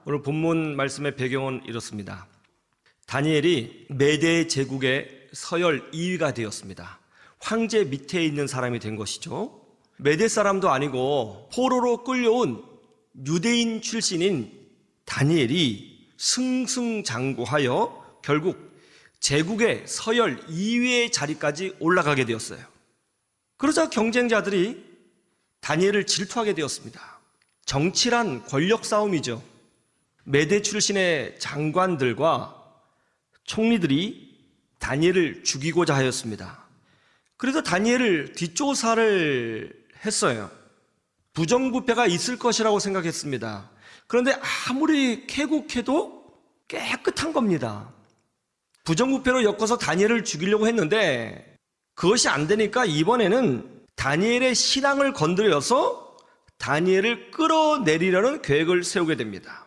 오늘 본문 말씀의 배경은 이렇습니다. 다니엘이 메대 제국의 서열 2위가 되었습니다. 황제 밑에 있는 사람이 된 것이죠. 메대 사람도 아니고 포로로 끌려온 유대인 출신인 다니엘이 승승장구하여 결국 제국의 서열 2위의 자리까지 올라가게 되었어요. 그러자 경쟁자들이 다니엘을 질투하게 되었습니다. 정치란 권력 싸움이죠. 메대 출신의 장관들과 총리들이 다니엘을 죽이고자 하였습니다. 그래서 다니엘을 뒷조사를 했어요. 부정부패가 있을 것이라고 생각했습니다. 그런데 아무리 캐고 캐도 깨끗한 겁니다. 부정부패로 엮어서 다니엘을 죽이려고 했는데 그것이 안 되니까 이번에는 다니엘의 신앙을 건드려서 다니엘을 끌어내리려는 계획을 세우게 됩니다.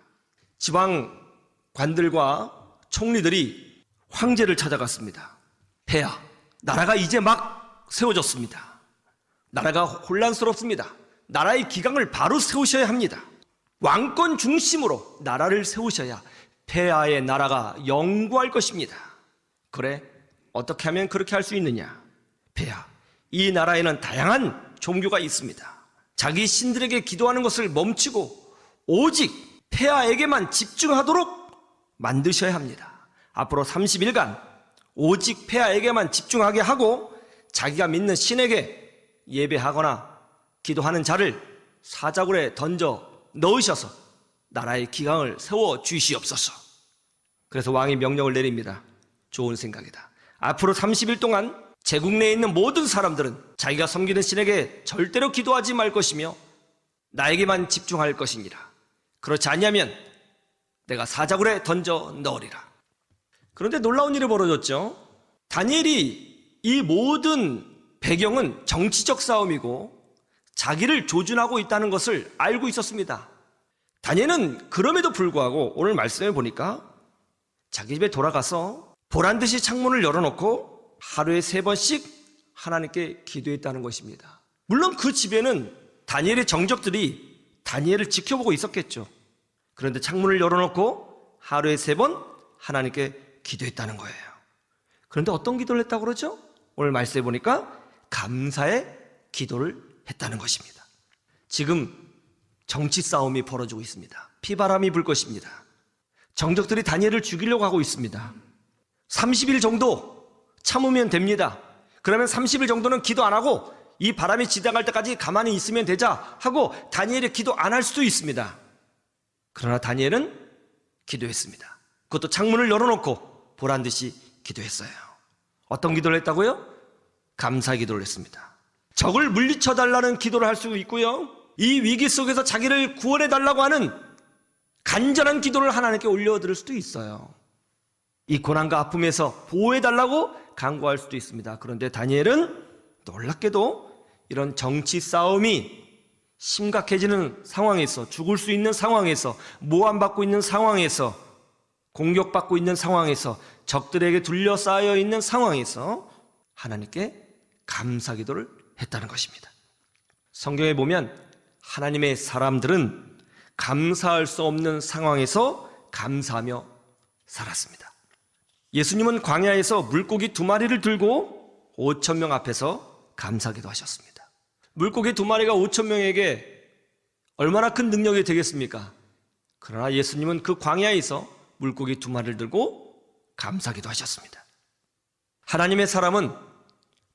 지방관들과 총리들이 황제를 찾아갔습니다. 폐하, 나라가 이제 막 세워졌습니다. 나라가 혼란스럽습니다. 나라의 기강을 바로 세우셔야 합니다. 왕권 중심으로 나라를 세우셔야 폐하의 나라가 영구할 것입니다. 그래, 어떻게 하면 그렇게 할 수 있느냐? 폐하, 이 나라에는 다양한 종교가 있습니다. 자기 신들에게 기도하는 것을 멈추고 오직 폐하에게만 집중하도록 만드셔야 합니다. 앞으로 30일간 오직 폐하에게만 집중하게 하고 자기가 믿는 신에게 예배하거나 기도하는 자를 사자굴에 던져 넣으셔서 나라의 기강을 세워 주시옵소서. 그래서 왕이 명령을 내립니다. 좋은 생각이다. 앞으로 30일 동안 제국 내에 있는 모든 사람들은 자기가 섬기는 신에게 절대로 기도하지 말 것이며 나에게만 집중할 것이니라. 그렇지 않으면 내가 사자굴에 던져 넣으리라. 그런데 놀라운 일이 벌어졌죠. 다니엘이 이 모든 배경은 정치적 싸움이고 자기를 조준하고 있다는 것을 알고 있었습니다. 다니엘은 그럼에도 불구하고 오늘 말씀해 보니까 자기 집에 돌아가서 보란듯이 창문을 열어놓고 하루에 3번씩 하나님께 기도했다는 것입니다. 물론 그 집에는 다니엘의 정적들이 다니엘을 지켜보고 있었겠죠. 그런데 창문을 열어놓고 하루에 3번 하나님께 기도했다는 거예요. 그런데 어떤 기도를 했다고 그러죠? 오늘 말씀해 보니까 감사의 기도를 했다는 것입니다. 지금 정치 싸움이 벌어지고 있습니다. 피바람이 불 것입니다. 정적들이 다니엘을 죽이려고 하고 있습니다. 30일 정도 참으면 됩니다. 그러면 30일 정도는 기도 안 하고 이 바람이 지나갈 때까지 가만히 있으면 되자 하고 다니엘이 기도 안 할 수도 있습니다. 그러나 다니엘은 기도했습니다. 그것도 창문을 열어놓고 보란듯이 기도했어요. 어떤 기도를 했다고요? 감사 기도를 했습니다. 적을 물리쳐달라는 기도를 할 수 있고요, 이 위기 속에서 자기를 구원해달라고 하는 간절한 기도를 하나님께 올려드릴 수도 있어요. 이 고난과 아픔에서 보호해달라고 간구할 수도 있습니다. 그런데 다니엘은 놀랍게도 이런 정치 싸움이 심각해지는 상황에서, 죽을 수 있는 상황에서, 모함받고 있는 상황에서, 공격받고 있는 상황에서, 적들에게 둘러싸여 있는 상황에서 하나님께 감사 기도를 했다는 것입니다. 성경에 보면 하나님의 사람들은 감사할 수 없는 상황에서 감사하며 살았습니다. 예수님은 광야에서 물고기 2마리를 들고 5,000명 앞에서 감사기도 하셨습니다. 물고기 2마리가 5,000명에게 얼마나 큰 능력이 되겠습니까? 그러나 예수님은 그 광야에서 물고기 2마리를 들고 감사기도 하셨습니다. 하나님의 사람은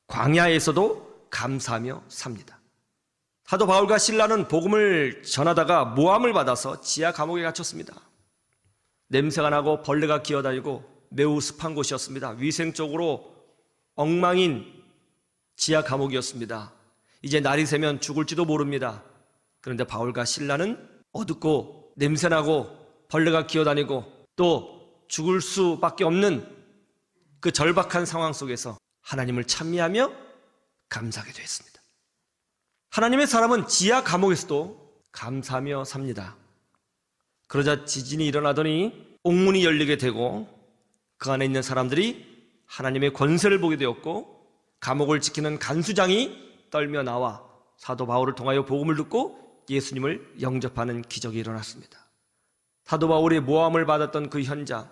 광야에서도 감사하며 삽니다. 사도 바울과 실라는 복음을 전하다가 모함을 받아서 지하 감옥에 갇혔습니다. 냄새가 나고 벌레가 기어다니고 매우 습한 곳이었습니다. 위생적으로 엉망인 지하 감옥이었습니다. 이제 날이 새면 죽을지도 모릅니다. 그런데 바울과 실라는 어둡고 냄새나고 벌레가 기어다니고 또 죽을 수밖에 없는 그 절박한 상황 속에서 하나님을 찬미하며 감사하게 되었습니다. 하나님의 사람은 지하 감옥에서도 감사하며 삽니다. 그러자 지진이 일어나더니 옥문이 열리게 되고 그 안에 있는 사람들이 하나님의 권세를 보게 되었고 감옥을 지키는 간수장이 떨며 나와 사도 바울을 통하여 복음을 듣고 예수님을 영접하는 기적이 일어났습니다. 사도 바울이 모함을 받았던 그 현장,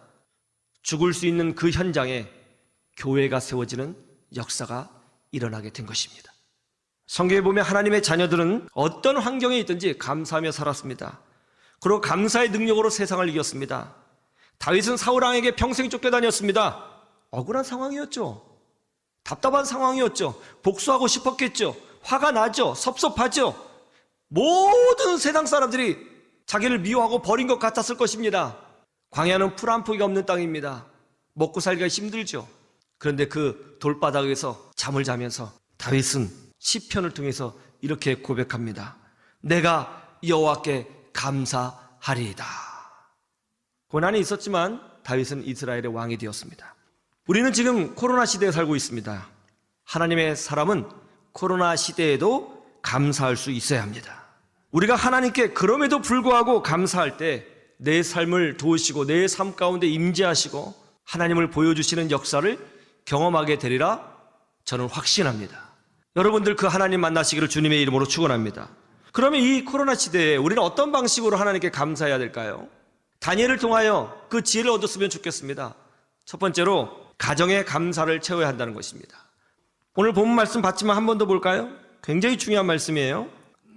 죽을 수 있는 그 현장에 교회가 세워지는 역사가 일어나게 된 것입니다. 성경에 보면 하나님의 자녀들은 어떤 환경에 있든지 감사하며 살았습니다. 그리고 감사의 능력으로 세상을 이겼습니다. 다윗은 사울 왕에게 평생 쫓겨다녔습니다. 억울한 상황이었죠. 답답한 상황이었죠. 복수하고 싶었겠죠. 화가 나죠. 섭섭하죠. 모든 세상 사람들이 자기를 미워하고 버린 것 같았을 것입니다. 광야는 풀 한 포기가 없는 땅입니다. 먹고 살기가 힘들죠. 그런데 그 돌바닥에서 잠을 자면서 다윗은 시편을 통해서 이렇게 고백합니다. 내가 여호와께 감사하리이다. 고난이 있었지만 다윗은 이스라엘의 왕이 되었습니다. 우리는 지금 코로나 시대에 살고 있습니다. 하나님의 사람은 코로나 시대에도 감사할 수 있어야 합니다. 우리가 하나님께 그럼에도 불구하고 감사할 때 내 삶을 도우시고 내 삶 가운데 임재하시고 하나님을 보여주시는 역사를 경험하게 되리라 저는 확신합니다. 여러분들 그 하나님 만나시기를 주님의 이름으로 축원합니다. 그러면 이 코로나 시대에 우리는 어떤 방식으로 하나님께 감사해야 될까요? 다니엘을 통하여 그 지혜를 얻었으면 좋겠습니다. 첫 번째로 가정의 감사를 채워야 한다는 것입니다. 오늘 본문 말씀 봤지만 한 번 더 볼까요? 굉장히 중요한 말씀이에요.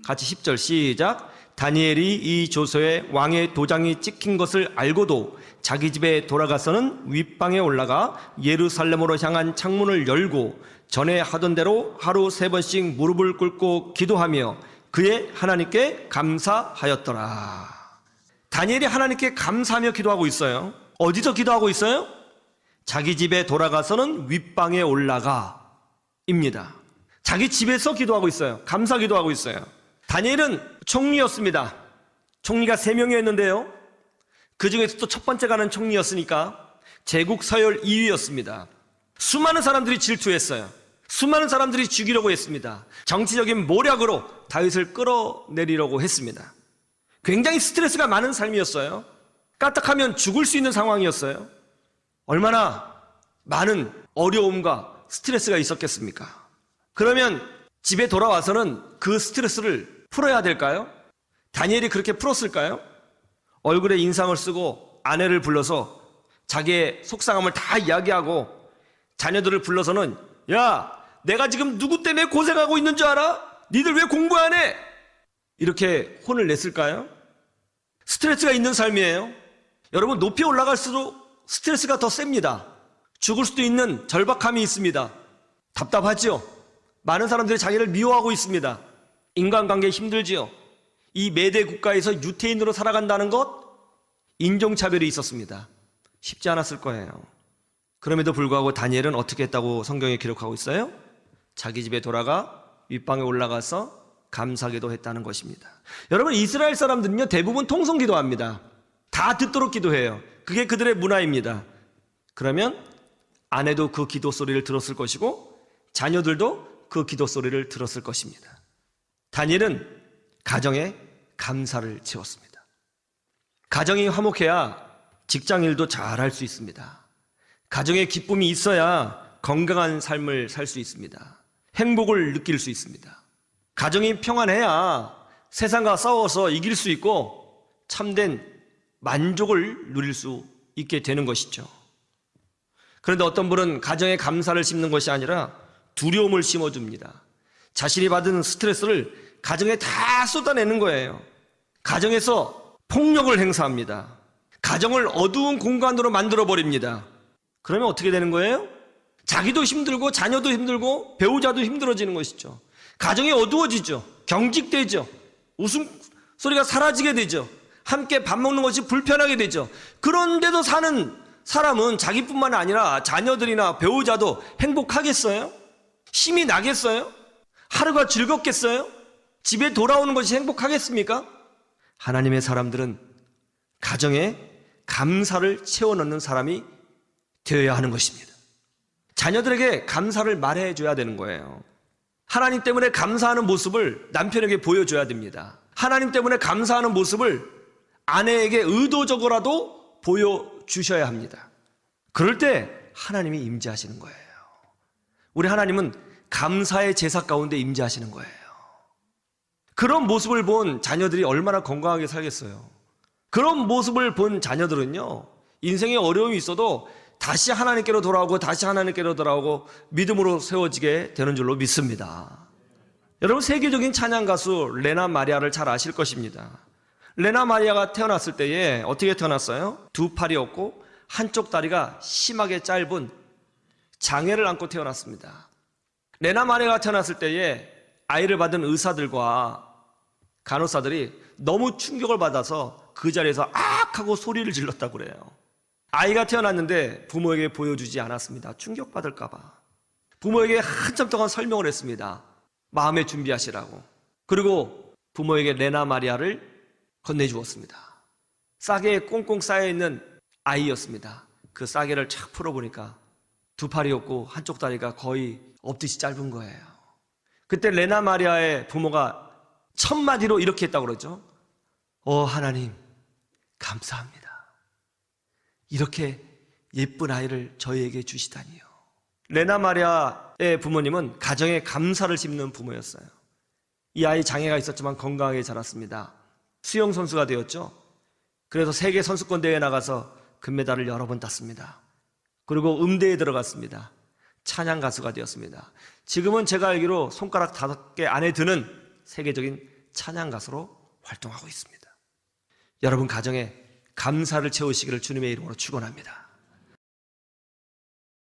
같이 10절 시작. 다니엘이 이 조서에 왕의 도장이 찍힌 것을 알고도 자기 집에 돌아가서는 윗방에 올라가 예루살렘으로 향한 창문을 열고 전에 하던 대로 하루 3번씩 무릎을 꿇고 기도하며 그의 하나님께 감사하였더라. 다니엘이 하나님께 감사하며 기도하고 있어요. 어디서 기도하고 있어요? 자기 집에 돌아가서는 윗방에 올라가 입니다. 자기 집에서 기도하고 있어요. 감사 기도하고 있어요. 다니엘은 총리였습니다. 총리가 3명이었는데요. 그 중에서 또 첫 번째 가는 총리였으니까 제국 서열 2위였습니다. 수많은 사람들이 질투했어요. 수많은 사람들이 죽이려고 했습니다. 정치적인 모략으로 다윗을 끌어내리려고 했습니다. 굉장히 스트레스가 많은 삶이었어요. 까딱하면 죽을 수 있는 상황이었어요. 얼마나 많은 어려움과 스트레스가 있었겠습니까? 그러면 집에 돌아와서는 그 스트레스를 풀어야 될까요? 다니엘이 그렇게 풀었을까요? 얼굴에 인상을 쓰고 아내를 불러서 자기의 속상함을 다 이야기하고 자녀들을 불러서는 야, 내가 지금 누구 때문에 고생하고 있는 줄 알아? 니들 왜 공부 안 해? 이렇게 혼을 냈을까요? 스트레스가 있는 삶이에요. 여러분, 높이 올라갈수록 스트레스가 더 셉니다. 죽을 수도 있는 절박함이 있습니다. 답답하죠? 많은 사람들이 자기를 미워하고 있습니다. 인간관계 힘들지요. 이 메대 국가에서 유태인으로 살아간다는 것, 인종차별이 있었습니다. 쉽지 않았을 거예요. 그럼에도 불구하고 다니엘은 어떻게 했다고 성경에 기록하고 있어요? 자기 집에 돌아가 윗방에 올라가서 감사기도 했다는 것입니다. 여러분, 이스라엘 사람들은요 대부분 통성기도합니다. 다 듣도록 기도해요. 그게 그들의 문화입니다. 그러면 아내도 그 기도 소리를 들었을 것이고 자녀들도 그 기도 소리를 들었을 것입니다. 다니엘은 가정에 감사를 채웠습니다. 가정이 화목해야 직장일도 잘할 수 있습니다. 가정에 기쁨이 있어야 건강한 삶을 살 수 있습니다. 행복을 느낄 수 있습니다. 가정이 평안해야 세상과 싸워서 이길 수 있고 참된 만족을 누릴 수 있게 되는 것이죠. 그런데 어떤 분은 가정에 감사를 심는 것이 아니라 두려움을 심어줍니다. 자신이 받은 스트레스를 가정에 다 쏟아내는 거예요. 가정에서 폭력을 행사합니다. 가정을 어두운 공간으로 만들어버립니다. 그러면 어떻게 되는 거예요? 자기도 힘들고 자녀도 힘들고 배우자도 힘들어지는 것이죠. 가정이 어두워지죠. 경직되죠. 웃음소리가 사라지게 되죠. 함께 밥 먹는 것이 불편하게 되죠. 그런데도 사는 사람은 자기뿐만 아니라 자녀들이나 배우자도 행복하겠어요? 힘이 나겠어요? 하루가 즐겁겠어요? 집에 돌아오는 것이 행복하겠습니까? 하나님의 사람들은 가정에 감사를 채워넣는 사람이 되어야 하는 것입니다. 자녀들에게 감사를 말해줘야 되는 거예요. 하나님 때문에 감사하는 모습을 남편에게 보여줘야 됩니다. 하나님 때문에 감사하는 모습을 아내에게 의도적으로라도 보여주셔야 합니다. 그럴 때 하나님이 임재하시는 거예요. 우리 하나님은 감사의 제사 가운데 임재하시는 거예요. 그런 모습을 본 자녀들이 얼마나 건강하게 살겠어요. 그런 모습을 본 자녀들은요, 인생에 어려움이 있어도 다시 하나님께로 돌아오고 다시 하나님께로 돌아오고 믿음으로 세워지게 되는 줄로 믿습니다. 여러분, 세계적인 찬양 가수 레나 마리아를 잘 아실 것입니다. 레나 마리아가 태어났을 때에 어떻게 태어났어요? 두 팔이 없고 한쪽 다리가 심하게 짧은 장애를 안고 태어났습니다. 레나 마리아가 태어났을 때에 아이를 받은 의사들과 간호사들이 너무 충격을 받아서 그 자리에서 악 하고 소리를 질렀다고 그래요. 아이가 태어났는데 부모에게 보여주지 않았습니다. 충격받을까 봐. 부모에게 한참 동안 설명을 했습니다. 마음에 준비하시라고. 그리고 부모에게 레나 마리아를 건네주었습니다. 싸개에 꽁꽁 쌓여있는 아이였습니다. 그 싸개를 착 풀어보니까 두 팔이 없고 한쪽 다리가 거의 없듯이 짧은 거예요. 그때 레나 마리아의 부모가 첫 마디로 이렇게 했다고 그러죠. 하나님 감사합니다. 이렇게 예쁜 아이를 저희에게 주시다니요. 레나 마리아의 부모님은 가정에 감사를 심는 부모였어요. 이 아이 장애가 있었지만 건강하게 자랐습니다. 수영 선수가 되었죠. 그래서 세계 선수권 대회에 나가서 금메달을 여러 번 땄습니다. 그리고 음대에 들어갔습니다. 찬양 가수가 되었습니다. 지금은 제가 알기로 손가락 5개 안에 드는 세계적인 찬양 가수로 활동하고 있습니다. 여러분 가정에 감사를 채우시기를 주님의 이름으로 축원합니다.